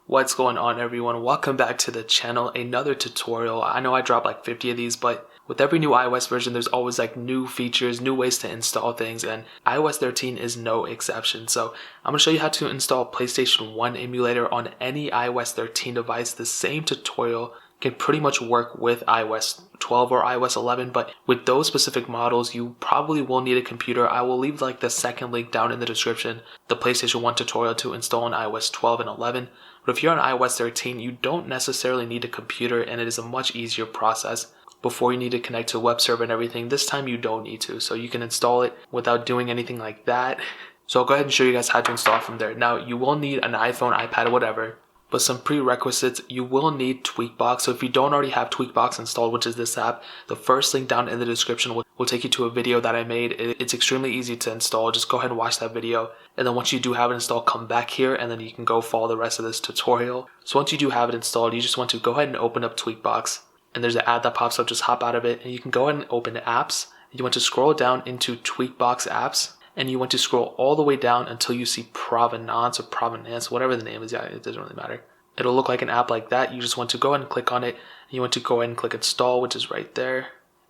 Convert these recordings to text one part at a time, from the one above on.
What's going on, everyone? Welcome back to the channel. Another tutorial. I know I dropped like 50 of these, but with every new iOS version, there's always like new features, new ways to install things, and iOS 13 is no exception. So I'm going to show you how to install PlayStation 1 emulator on any iOS 13 device. The same tutorial can pretty much work with iOS 12 or iOS 11, but with those specific models, you probably will need a computer. I will leave like the second link down in the description, the PlayStation 1 tutorial to install on iOS 12 and 11. But if you're on iOS 13, you don't necessarily need a computer, and it is a much easier process. Before you need to connect to a web server and everything, this time you don't need to. So you can install it without doing anything like that. So I'll go ahead and show you guys how to install from there. Now, you will need an iPhone, iPad, whatever. But some prerequisites, you will need Tweakbox. So if you don't already have Tweakbox installed, which is this app, the first link down in the description will take you to a video that I made. It's extremely easy to install. Just go ahead and watch that video. And then once you do have it installed, come back here and then you can go follow the rest of this tutorial. So once you do have it installed, you just want to go ahead and open up Tweakbox. And there's an ad that pops up, just hop out of it. And you can go ahead and open apps. You want to scroll down into Tweakbox apps. And you want to scroll all the way down until you see Provenance or Provenance, whatever the name is. Yeah, it doesn't really matter. It'll look like an app like that. You just want to go ahead and click on it. You want to go ahead and click install, which is right there.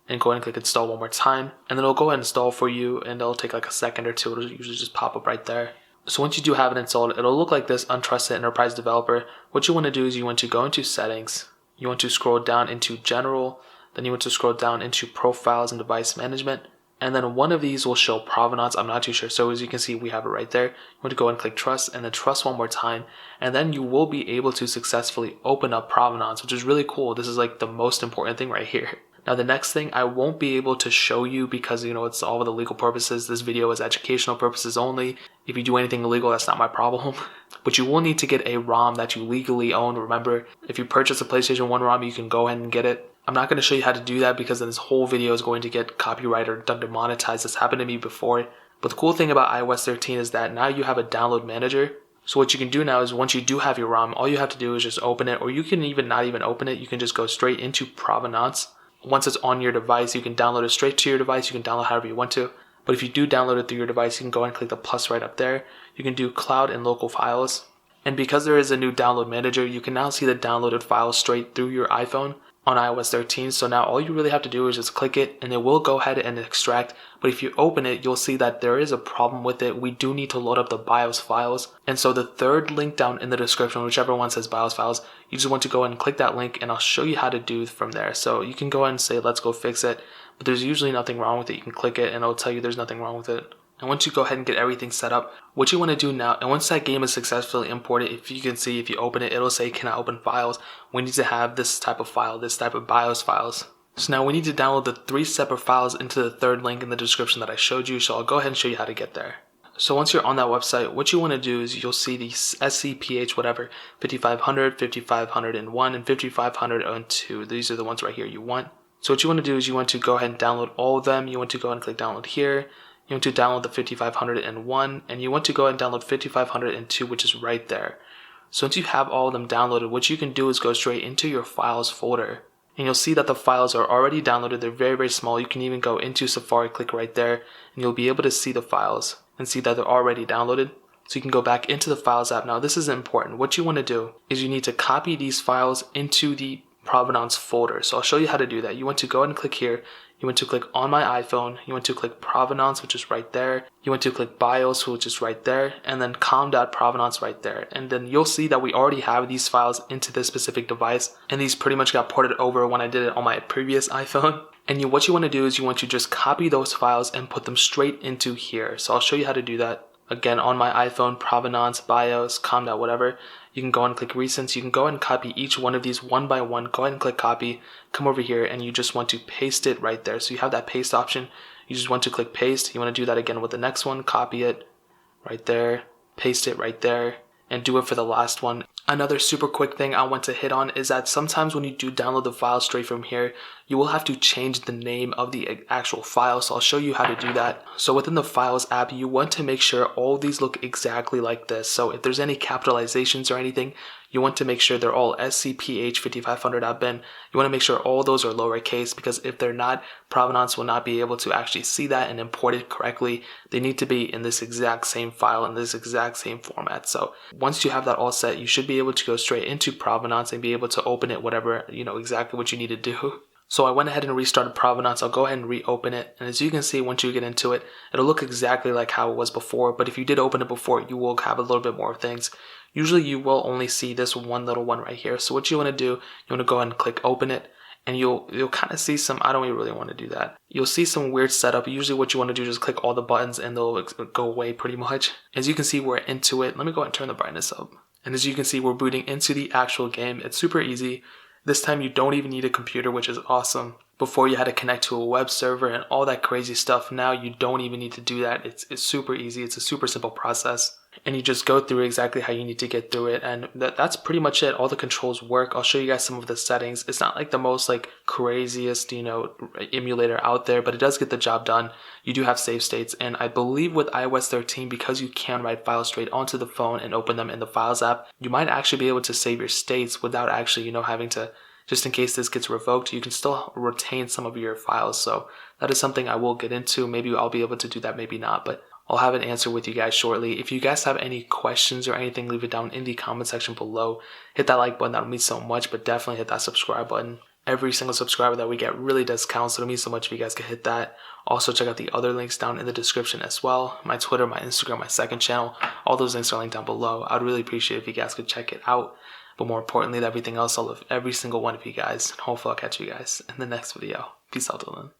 And go ahead and click install one more time. And then it'll go ahead and install for you. And it'll take like a second or two. It'll usually just pop up right there. So once you do have it installed, it'll look like this: Untrusted Enterprise Developer. What you want to do is you want to go into Settings. You want to scroll down into General. Then you want to scroll down into Profiles and Device Management. And then one of these will show Provenance. I'm not too sure. So as you can see, we have it right there. You want to go and click Trust and then Trust one more time. And then you will be able to successfully open up Provenance, which is really cool. This is like the most important thing right here. Now the next thing I won't be able to show you because, it's all for the legal purposes. This video is educational purposes only. If you do anything illegal, that's not my problem. But you will need to get a ROM that you legally own. Remember, if you purchase a PlayStation 1 ROM, you can go ahead and get it. I'm not going to show you how to do that because then this whole video is going to get copyrighted or done demonetized. This happened to me before. But the cool thing about iOS 13 is that now you have a download manager. So what you can do now is once you do have your ROM, all you have to do is just open it, or you can even not even open it. You can just go straight into Provenance. Once it's on your device, you can download it straight to your device. You can download however you want to. But if you do download it through your device, you can go and click the plus right up there. You can do cloud and local files. And because there is a new download manager, you can now see the downloaded files straight through your iPhone on iOS 13. So now all you really have to do is just click it and it will go ahead and extract. But if you open it, you'll see that there is a problem with it. We do need to load up the BIOS files. And so the third link down in the description, whichever one says BIOS files, you just want to go ahead and click that link and I'll show you how to do from there. So you can go ahead and say, let's go fix it. But there's usually nothing wrong with it. You can click it and it'll tell you there's nothing wrong with it. And once you go ahead and get everything set up, what you want to do now, and once that game is successfully imported, if you can see, if you open it, it'll say, can I open files? We need to have this type of file, this type of BIOS files. So now we need to download the 3 separate files into the third link in the description that I showed you. So I'll go ahead and show you how to get there. So once you're on that website, what you want to do is you'll see the SCPH, whatever, 5500, 5501, and 5502. These are the ones right here you want. So what you want to do is you want to go ahead and download all of them. You want to go ahead and click download here. You want to download the 5501 and you want to go ahead and download 5502, which is right there. So once you have all of them downloaded, what you can do is go straight into your files folder. And you'll see that the files are already downloaded. They're very, very small. You can even go into Safari, click right there, and you'll be able to see the files and see that they're already downloaded. So you can go back into the Files app. Now this is important. What you want to do is you need to copy these files into the Provenance folder. So I'll show you how to do that. You want to go ahead and click here. You want to click on my iPhone. You want to click Provenance, which is right there. You want to click BIOS, which is right there. And then com.provenance right there. And then you'll see that we already have these files into this specific device. And these pretty much got ported over when I did it on my previous iPhone. And what you want to do is you want to just copy those files and put them straight into here. So I'll show you how to do that. Again, on my iPhone, Provenance, BIOS, com.whatever. You can go and click Recents. You can go and copy each one of these one by one. Go ahead and click copy. Come over here and you just want to paste it right there. So you have that paste option. You just want to click paste. You want to do that again with the next one. Copy it right there. Paste it right there. And do it for the last one. Another super quick thing I want to hit on is that sometimes when you do download the file straight from here, you will have to change the name of the actual file. So I'll show you how to do that. So within the Files app, you want to make sure all these look exactly like this. So if there's any capitalizations or anything, you want to make sure they're all SCPH5500.bin. You want to make sure all those are lowercase, because if they're not, Provenance will not be able to actually see that and import it correctly. They need to be in this exact same file, in this exact same format. So once you have that all set, you should be able to go straight into Provenance and be able to open it, whatever, exactly what you need to do. So I went ahead and restarted Provenance. I'll go ahead and reopen it. And as you can see, once you get into it, it'll look exactly like how it was before. But if you did open it before, you will have a little bit more things. Usually you will only see this one little one right here. So what you want to do, you want to go ahead and click open it. And you'll kind of see some, I don't really want to do that. You'll see some weird setup. Usually what you want to do is just click all the buttons and they'll go away pretty much. As you can see, we're into it. Let me go ahead and turn the brightness up. And as you can see, we're booting into the actual game. It's super easy. This time you don't even need a computer, which is awesome. Before you had to connect to a web server and all that crazy stuff. Now you don't even need to do that. It's super easy. It's a super simple process. And you just go through exactly how you need to get through it. And that's pretty much it. All the controls work. I'll show you guys some of the settings. It's not like the most craziest, emulator out there, but it does get the job done. You do have save states. And I believe with iOS 13, because you can write files straight onto the phone and open them in the Files app, you might actually be able to save your states without actually, having to, just in case this gets revoked, you can still retain some of your files. So that is something I will get into. Maybe I'll be able to do that, maybe not, but I'll have an answer with you guys shortly. If you guys have any questions or anything, leave it down in the comment section below. Hit that like button, that would mean so much, but definitely hit that subscribe button. Every single subscriber that we get really does count, so it means so much if you guys could hit that. Also, check out the other links down in the description as well. My Twitter, my Instagram, my second channel, all those links are linked down below. I'd really appreciate it if you guys could check it out. But more importantly than everything else, I love every single one of you guys. And hopefully I'll catch you guys in the next video. Peace out till then.